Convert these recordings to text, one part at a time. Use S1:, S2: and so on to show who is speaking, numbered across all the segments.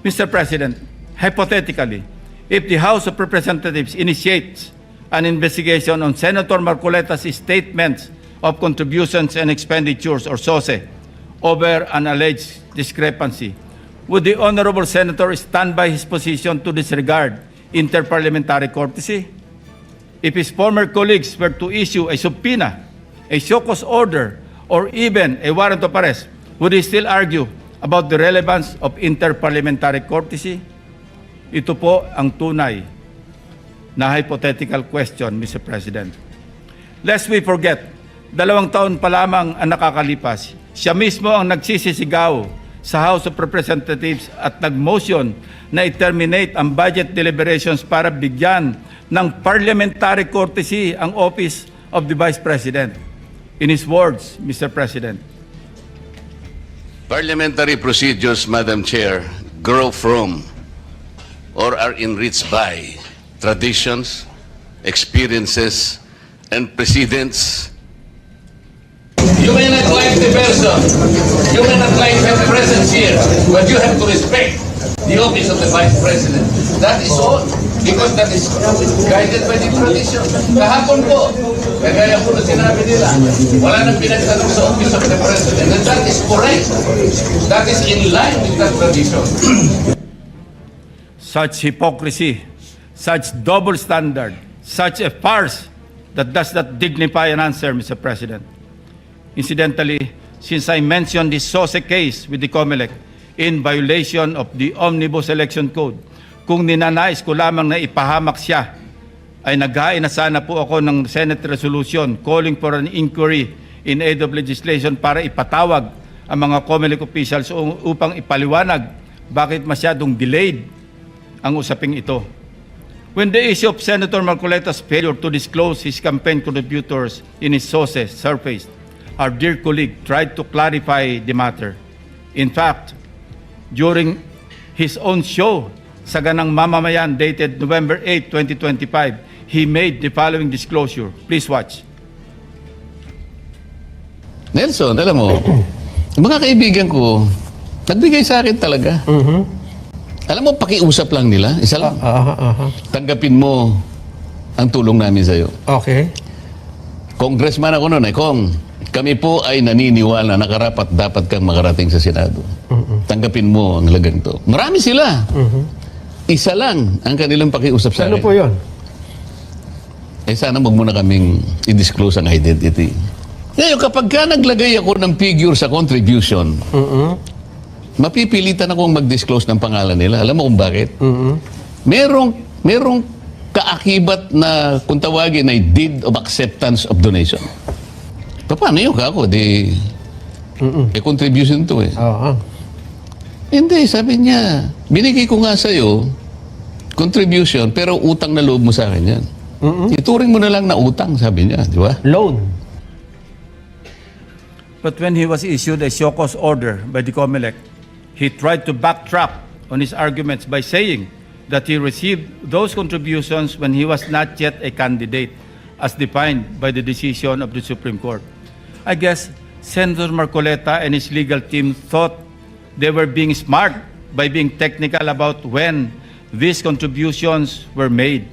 S1: Mr. President, hypothetically, if the House of Representatives initiates an investigation on Senator Marcoleta's statements of contributions and expenditures, or SOSE, over an alleged discrepancy, would the Honorable Senator stand by his position to disregard interparliamentary courtesy? If his former colleagues were to issue a subpoena, a show cause order, or even a warrant of arrest, would he still argue about the relevance of interparliamentary courtesy? Ito po ang tunay na hypothetical question, Mr. President. Lest we forget, 2 taon pa lamang ang nakakalipas, siya mismo ang nagsisisigaw sa House of Representatives at nag-motion na i-terminate ang budget deliberations para bigyan ng parliamentary courtesy ang Office of the Vice President. In his words, Mr. President,
S2: parliamentary procedures, Madam Chair, grow from or are enriched by traditions, experiences, and precedents.
S3: You may not like the person, you may not like the presence here, but you have to respect the office of the Vice President. That is all, because that is guided by the tradition. Kahapon po, kagaya po na sinabi nila, wala nang pinagtanong sa office of the President, and that is correct. That is in line with that tradition.
S1: such hypocrisy, such double standard, such a farce that does not dignify an answer, Mr. President. Incidentally, since I mentioned this SOSE case with the COMELEC in violation of the Omnibus Election Code, kung ninanais ko lamang na ipahamak siya, ay naghain na sana po ako ng Senate resolution calling for an inquiry in aid of legislation para ipatawag ang mga COMELEC officials upang ipaliwanag bakit masyadong delayed ang usaping ito. When the issue of Senator Marcoleta's failure to disclose his campaign contributors in his SOSE surfaced, our dear colleague tried to clarify the matter. In fact, during his own show, Saganang Mamamayan, dated November 8, 2025, he made the following disclosure. Please watch.
S2: Nelson, alam mo, mga kaibigan ko, nagbigay sa akin talaga. Alam mo, pakiusap lang nila. Isa lang. Tanggapin mo ang tulong namin sa'yo.
S4: Okay.
S2: Congressman ako noon, Kong, kami po ay naniniwala na karapat dapat kang makarating sa Senado. Tanggapin mo ang lagang to. Marami sila. Isa lang ang kanilang pakiusap sa akin.
S4: Ano po yun?
S2: Eh sana wag mo na kaming i-disclose ang identity. Ngayon, kapag ka naglagay ako ng figure sa contribution, mapipilitan akong mag-disclose ng pangalan nila. Alam mo kung bakit? Merong kaakibat na, kung tawagin, ay deed of acceptance of donation. Paano yun kako? Contribution to eh. Hindi, sabi niya, binigay ko nga sa'yo, contribution, pero utang na loob mo sa akin yan. Ituring mo na lang na utang, sabi niya, di ba?
S4: Loan.
S1: But when he was issued a show cause order by the COMELEC, he tried to backtrack on his arguments by saying that he received those contributions when he was not yet a candidate, as defined by the decision of the Supreme Court. I guess Senator Marcoleta and his legal team thought they were being smart by being technical about when these contributions were made.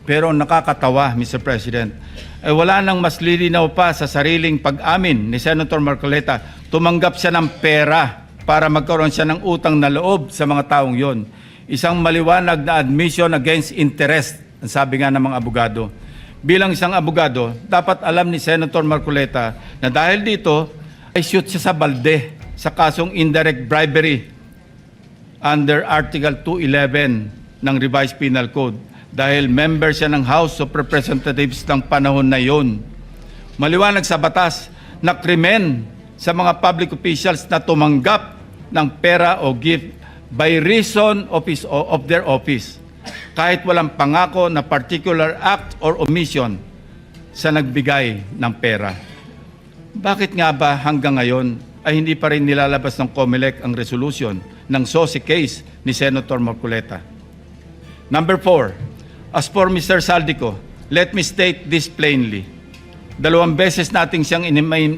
S1: Pero nakakatawa, Mr. President, wala nang mas lilinaw pa sa sariling pag-amin ni Senator Marcoleta. Tumanggap siya ng pera para magkaroon siya ng utang na loob sa mga taong yon. Isang maliwanag na admission against interest, ang sabi nga ng mga abogado. Bilang isang abogado, dapat alam ni Senator Marcoleta na dahil dito ay shoot siya sa balde sa kasong indirect bribery under Article 211 ng Revised Penal Code dahil member siya ng House of Representatives ng panahon na yon. Maliwanag sa batas na krimen sa mga public officials na tumanggap ng pera o gift by reason of their office, kahit walang pangako na particular act or omission sa nagbigay ng pera. Bakit nga ba hanggang ngayon ay hindi pa rin nilalabas ng COMELEC ang resolution ng SOSE case ni Senator Marcoleta? Number 4, as for Mr. Saldico, let me state this plainly. 2 beses nating siyang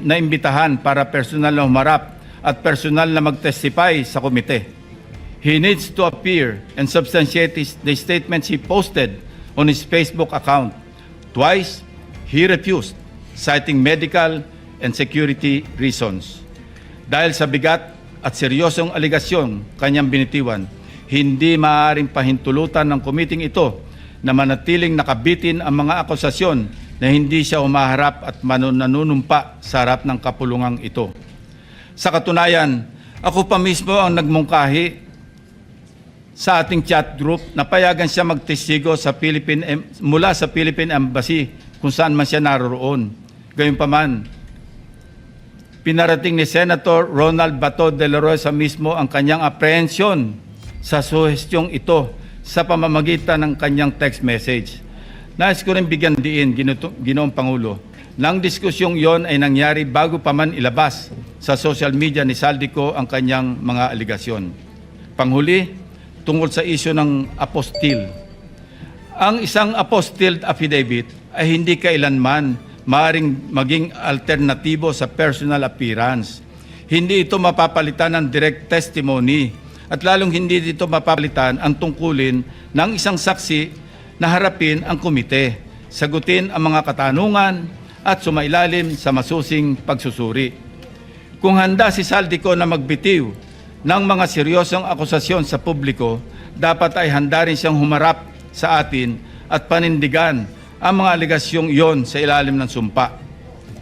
S1: naimbitahan para personal na humarap at personal na mag-testify sa komite. He needs to appear and substantiate the statements he posted on his Facebook account. Twice, he refused, citing medical and security reasons. Dahil sa bigat at seryosong aligasyon kanyang binitiwan, hindi maaaring pahintulutan ng komiting ito na manatiling nakabitin ang mga akusasyon na hindi siya umaharap at nanunumpa sa harap ng kapulungang ito. Sa katunayan, ako pa mismo ang nagmungkahi sa ating chat group na payagan siya magtestigo sa mula sa Philippine Embassy kung saan man siya naroroon. Gayunpaman, pinarating ni Senator Ronald Bato de la Rosa mismo ang kanyang apprehension sa suhestyong ito sa pamamagitan ng kanyang text message. Nais ko rin bigyan diin, Ginoong Pangulo, nang diskusyong yon ay nangyari bago pa man ilabas sa social media ni Saldico ang kanyang mga aligasyon. Panghuli, tungkol sa isyu ng apostille. Ang isang apostille affidavit ay hindi kailanman maaaring maging alternatibo sa personal appearance. Hindi ito mapapalitan ng direct testimony at lalong hindi dito mapapalitan ang tungkulin ng isang saksi na harapin ang komite, sagutin ang mga katanungan at sumailalim sa masusing pagsusuri. Kung handa si Saldico na magbitiw ng mga seryosong akusasyon sa publiko, dapat ay handa rin siyang humarap sa atin at panindigan ang mga aligasyong iyon sa ilalim ng sumpa.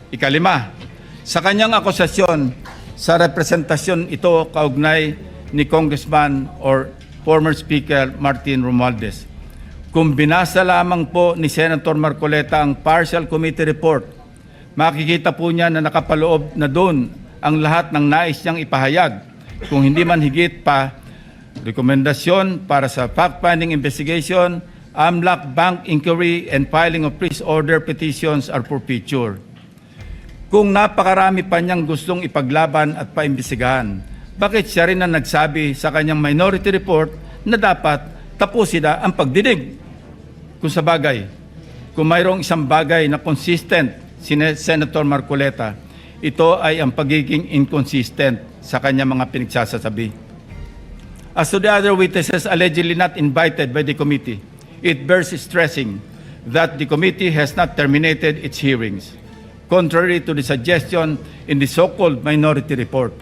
S1: Ikalima, sa kanyang akusasyon sa representasyon ito kaugnay ni Congressman or former Speaker Martin Romualdez. Kung binasa lamang po ni Senator Marcoleta ang partial committee report, makikita po niya na nakapaloob na doon ang lahat ng nais niyang ipahayag. Kung hindi man higit pa, rekomendasyon para sa fact-finding investigation, AMLAC bank inquiry and filing of freeze order petitions are for future. Kung napakarami pa niyang gustong ipaglaban at paimbestigahan, bakit siya rin na nagsabi sa kanyang minority report na dapat tapusin na ang pagdinig? Kung sa bagay, kung mayroong isang bagay na consistent si Senator Marcoleta, ito ay ang pagiging inconsistent sa kanyang mga pinagsasabi. As to the other witnesses allegedly not invited by the committee, it bears stressing that the committee has not terminated its hearings, contrary to the suggestion in the so-called minority report.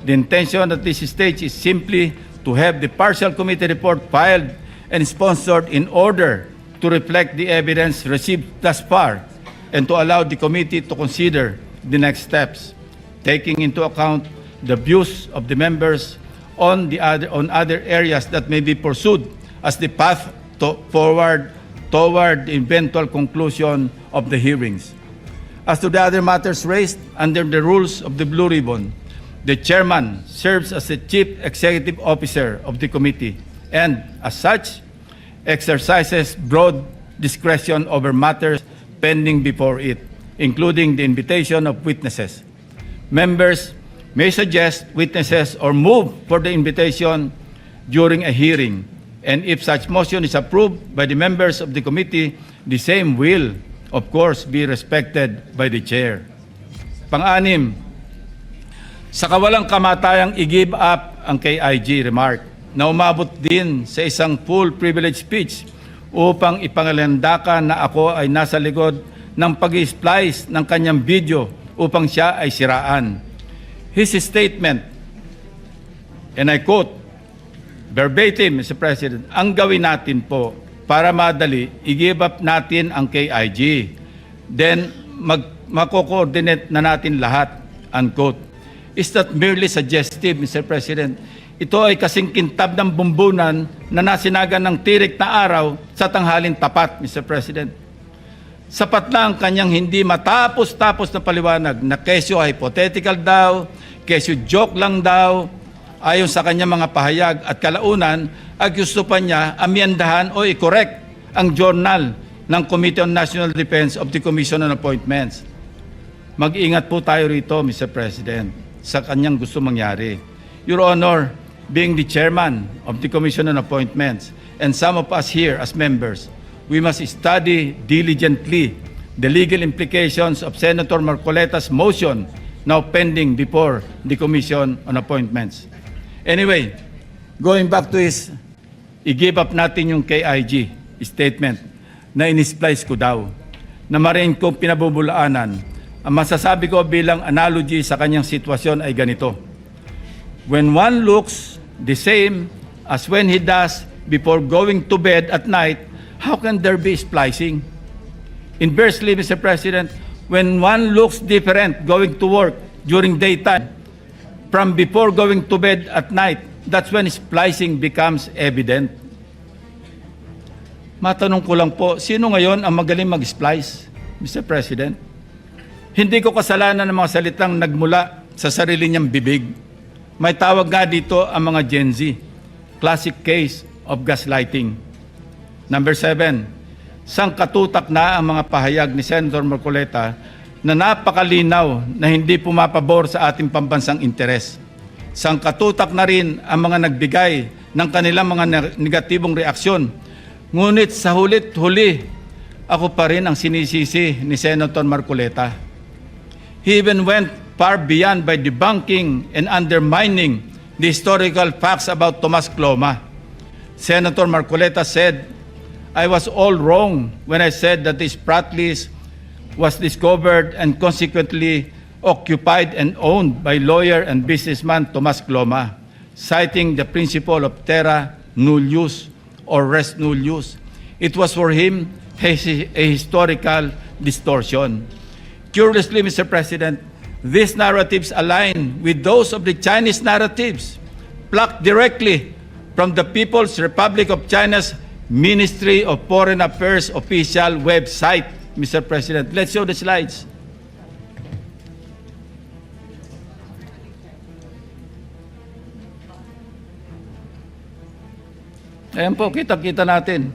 S1: The intention at this stage is simply to have the partial committee report filed and sponsored in order to reflect the evidence received thus far and to allow the committee to consider the next steps, taking into account the views of the members on other areas that may be pursued as the path forward toward the eventual conclusion of the hearings. As to the other matters raised under the rules of the Blue Ribbon, the chairman serves as the chief executive officer of the committee and, as such, exercises broad discretion over matters pending before it, including the invitation of witnesses. Members may suggest witnesses or move for the invitation during a hearing, and if such motion is approved by the members of the committee, the same will, of course, be respected by the chair. Pang-anim, sa kawalang kamatayang i-give up ang KIG remark na umabot din sa isang full privilege speech upang ipangalandakan na ako ay nasa likod ng pag-splice ng kanyang video upang siya ay siraan. His statement, and I quote, verbatim, Mr. President, ang gawin natin po para madali, i-give up natin ang KIG. Then, mako-coordinate na natin lahat, unquote. Is that merely suggestive, Mr. President? Ito ay kasing kintab ng bumbunan na nasinagan ng tirik na araw sa tanghalin tapat, Mr. President. Sapat na ang kanyang hindi matapos-tapos na paliwanag na kesyo hypothetical daw, kesyo joke lang daw, ayon sa kanyang mga pahayag at kalaunan, ay gusto pa niya amyendahan o i-correct ang journal ng Committee on National Defense of the Commission on Appointments. Mag-ingat po tayo rito, Mr. President, sa kanyang gusto mangyari. Your Honor, being the chairman of the Commission on Appointments and some of us here as members, we must study diligently the legal implications of Senator Marcoleta's motion now pending before the Commission on Appointments. Anyway, Going back to his, i-give up natin yung KIG statement na in-splice ko daw, na marin kong pinabubulaanan. Ang masasabi ko bilang analogy sa kanyang sitwasyon ay ganito. When one looks the same as when he does before going to bed at night, how can there be splicing? Inversely, Mr. President, when one looks different going to work during daytime from before going to bed at night, that's when splicing becomes evident. Matanong ko lang po, sino ngayon ang magaling mag-splice, Mr. President? Hindi ko kasalanan ng mga salitang nagmula sa sarili niyang bibig. May tawag nga dito ang mga Gen Z, classic case of gaslighting. Number 7, sangkatutak na ang mga pahayag ni Senator Marcoleta na napakalinaw na hindi pumapabor sa ating pambansang interes. Sangkatutak na rin ang mga nagbigay ng kanilang mga negatibong reaksyon. Ngunit sa hulit-huli, ako pa rin ang sinisisi ni Senator Marcoleta. He even went far beyond by debunking and undermining the historical facts about Tomas Cloma. Senator Marcoleta said, I was all wrong when I said that this frat list was discovered and consequently occupied and owned by lawyer and businessman Tomas Cloma, citing the principle of terra nullius or res nullius. It was for him a historical distortion. Curiously, Mr. President, these narratives align with those of the Chinese narratives, plucked directly from the People's Republic of China's Ministry of Foreign Affairs official website, Mr. President. Let's show the slides. Ayan po, kita-kita natin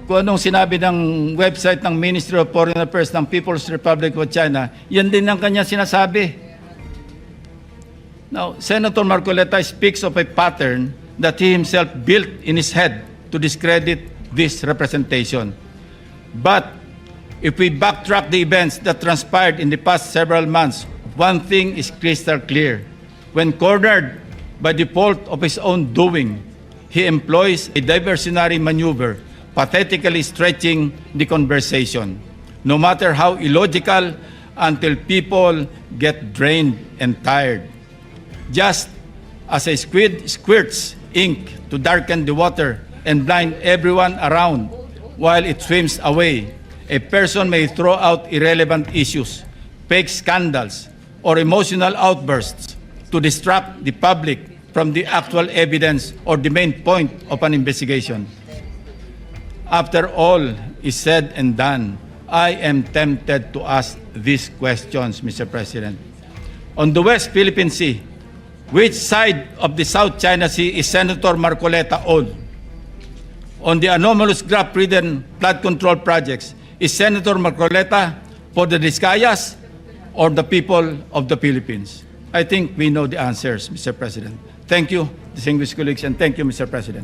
S1: kung anong sinabi ng website ng Ministry of Foreign Affairs ng People's Republic of China. Yan din ang kanya sinasabi. Now, Senator Marcoleta speaks of a pattern that he himself built in his head to discredit this representation. But if we backtrack the events that transpired in the past several months, one thing is crystal clear. When cornered by the fault of his own doing, he employs a diversionary maneuver, pathetically stretching the conversation, no matter how illogical, until people get drained and tired. Just as a squid squirts ink to darken the water and blind everyone around while it swims away, a person may throw out irrelevant issues, fake scandals, or emotional outbursts to distract the public from the actual evidence or the main point of an investigation. After all is said and done, I am tempted to ask these questions, Mr. President. On the West Philippine Sea, which side of the South China Sea is Senator Marcoleta on? On the anomalous graft-ridden flood control projects, is Senator Marcoleta for the Discayas or the people of the Philippines? I think we know the answers, Mr. President. Thank you, distinguished colleagues, and thank you, Mr. President.